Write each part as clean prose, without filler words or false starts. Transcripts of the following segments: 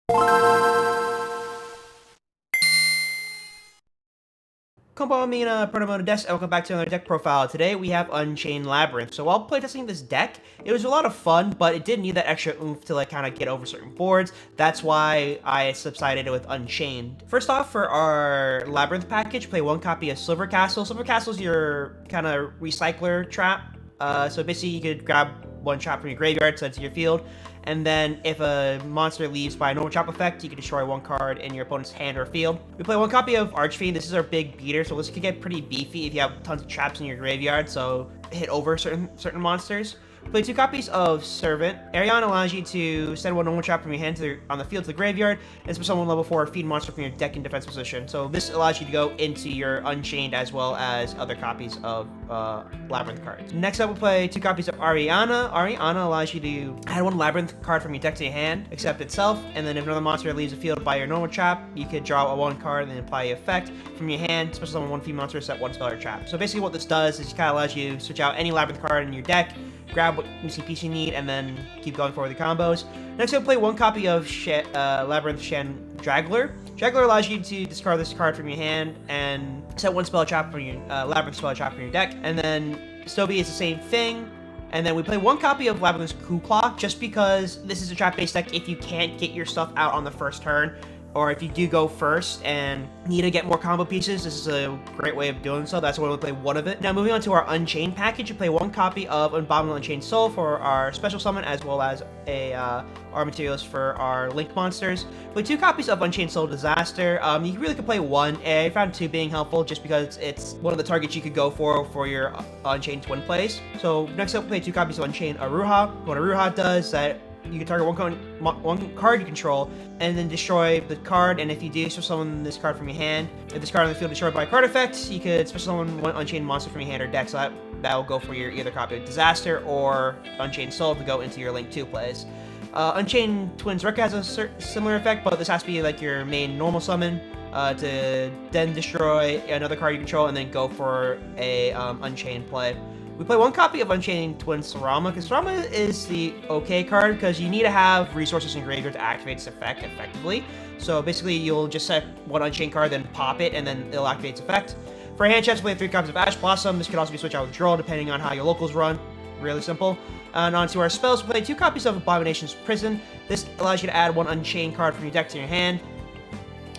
Konbanina, Proto-moto desk, and welcome back to another deck profile. Today we have Unchained Labrynth. So while playtesting this deck, it was a lot of fun, but it did need that extra oomph to like kind of get over certain boards. That's why I subsided with Unchained. First off, for our Labrynth package, play one copy of Silver Castle. Silver Castle is your kind of recycler trap. So basically you could grab one trap from your graveyard, send it to your field, and then if a monster leaves by a normal trap effect, you can destroy one card in your opponent's hand or field. We play one copy of Archfiend. This is our big beater, so this could get pretty beefy if you have tons of traps in your graveyard, so hit over certain monsters. Play two copies of Servant. Arion allows you to send one normal trap from your hand on the field to the graveyard, and special one level 4 feed monster from your deck in defense position. So this allows you to go into your Unchained as well as other copies of Labrynth cards. Next up, we play two copies of Ariana. Ariana allows you to add one Labrynth card from your deck to your hand, except itself, and then if another monster leaves the field by your normal trap, you could draw one card and then apply the effect from your hand, special summon one feed monster, set one spell or trap. So basically what this does is it kind of allows you to switch out any Labrynth card in your deck, grab what UCPs you need, and then keep going forward with the combos. Next, I'll play one copy of Labrynth Shen Draggler. Draggler allows you to discard this card from your hand and set one spell trap from your Labrynth spell trap from your deck. And then Stoby is the same thing. And then we play one copy of Labyrinth's Kuklok, just because this is a trap-based deck. If you can't get your stuff out on the first turn, or if you do go first and need to get more combo pieces, this is a great way of doing so. That's why we play one of it. Now, moving on to our Unchained package, we play one copy of Abominable Unchained Soul for our special summon, as well as our materials for our Link monsters. We play two copies of Unchained Soul Disaster. You really could play one. I found two being helpful just because it's one of the targets you could go for your Unchained twin plays. So next up, we play two copies of Unchained Aruha. What Aruha does that you can target one card you control and then destroy the card, and if you do, special summon this card from your hand. If this card on the field is destroyed by a card effect, you could special summon one Unchained monster from your hand or deck, so that will go for your either copy of Disaster or Unchained Soul to go into your Link 2 plays. Unchained Twins Record has a similar effect, but this has to be like your main normal summon to then destroy another card you control and then go for a Unchained play. We play one copy of Unchained Twin Sarama, because Sarama is the okay card, because you need to have resources in graveyard to activate its effect effectively. So basically, you'll just set one Unchained card, then pop it, and then it'll activate its effect. For hand checks, we play three copies of Ash Blossom. This could also be switched out with Draw, depending on how your locals run. Really simple. And onto our spells, we play two copies of Abomination's Prison. This allows you to add one Unchained card from your deck to your hand.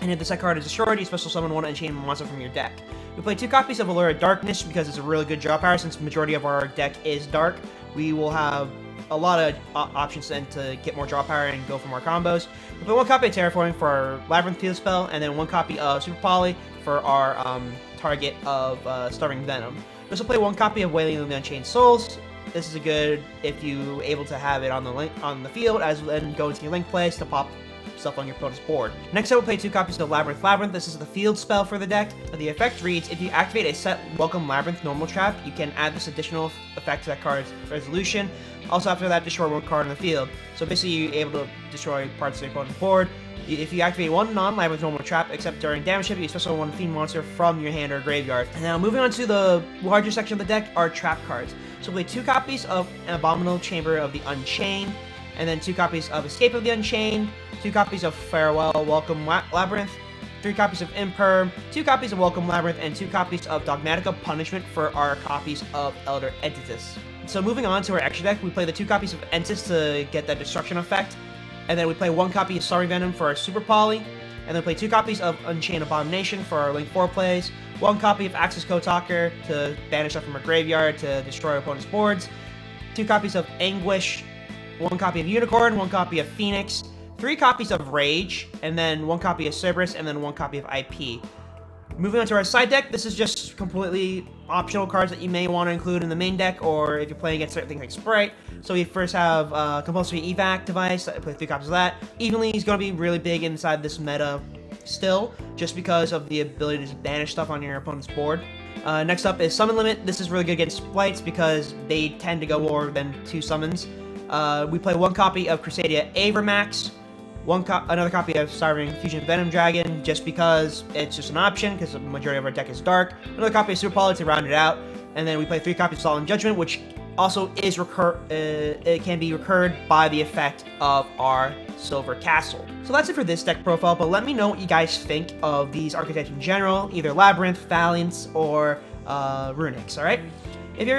And if the set card is destroyed, you special summon one Unchained monster from your deck. We play two copies of Allure of Darkness because it's a really good draw power. Since the majority of our deck is dark, we will have a lot of options then to get more draw power and go for more combos. We play one copy of Terraforming for our Labrynth field spell, and then one copy of Super Poly for our target of Starving Venom. We also play one copy of Wailing of the Unchained Souls. This is a good if you able to have it on the field, as then go into your Link plays to pop stuff on your opponent's board. Next up, we'll play two copies of Labrynth. This is the field spell for the deck. The effect reads, if you activate a set Welcome Labrynth normal trap, you can add this additional effect to that card's resolution. Also, after that, destroy one card on the field. So basically, you're able to destroy parts of your opponent's board. If you activate one non-Labrynth normal trap, except during damage hit, you special one fiend monster from your hand or graveyard. And now, moving on to the larger section of the deck, are trap cards. So we'll play two copies of Abominable Chamber of the Unchained, and then two copies of Escape of the Unchained, two copies of Farewell Welcome Labrynth, three copies of Imperm, two copies of Welcome Labrynth, and two copies of Dogmatica Punishment for our copies of Elder Entitas. So moving on to our extra deck, we play the two copies of Entis to get that destruction effect, and then we play one copy of Starving Venom for our Super Poly, and then play two copies of Unchained Abomination for our Link 4 plays, one copy of Axis Kotaker to banish stuff from our graveyard to destroy our opponent's boards, two copies of Anguish, one copy of Unicorn, one copy of Phoenix, three copies of Rage, and then one copy of Cerberus, and then one copy of IP. Moving on to our side deck, this is just completely optional cards that you may want to include in the main deck, or if you're playing against certain things like Sprite. So we first have Compulsory Evac device, I play three copies of that. Evenly is going to be really big inside this meta still, just because of the ability to banish stuff on your opponent's board. Next up is Summon Limit. This is really good against Sprites because they tend to go more than two summons. We play one copy of Crusadia Avermax, another copy of Starving Fusion Venom Dragon, just because it's just an option, because the majority of our deck is dark. Another copy of Super Poly to round it out. And then we play three copies of Solemn Judgment, which also is it can be recurred by the effect of our Silver Castle. So that's it for this deck profile, but let me know what you guys think of these archetypes in general, either Labrynth, Valiance, or Runics, alright? If you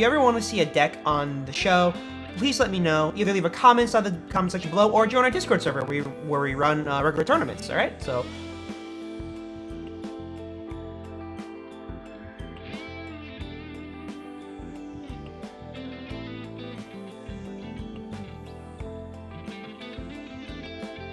ever want to see a deck on the show, please let me know. Either leave a comment on the comment section below, or join our Discord server where we run regular tournaments, alright? So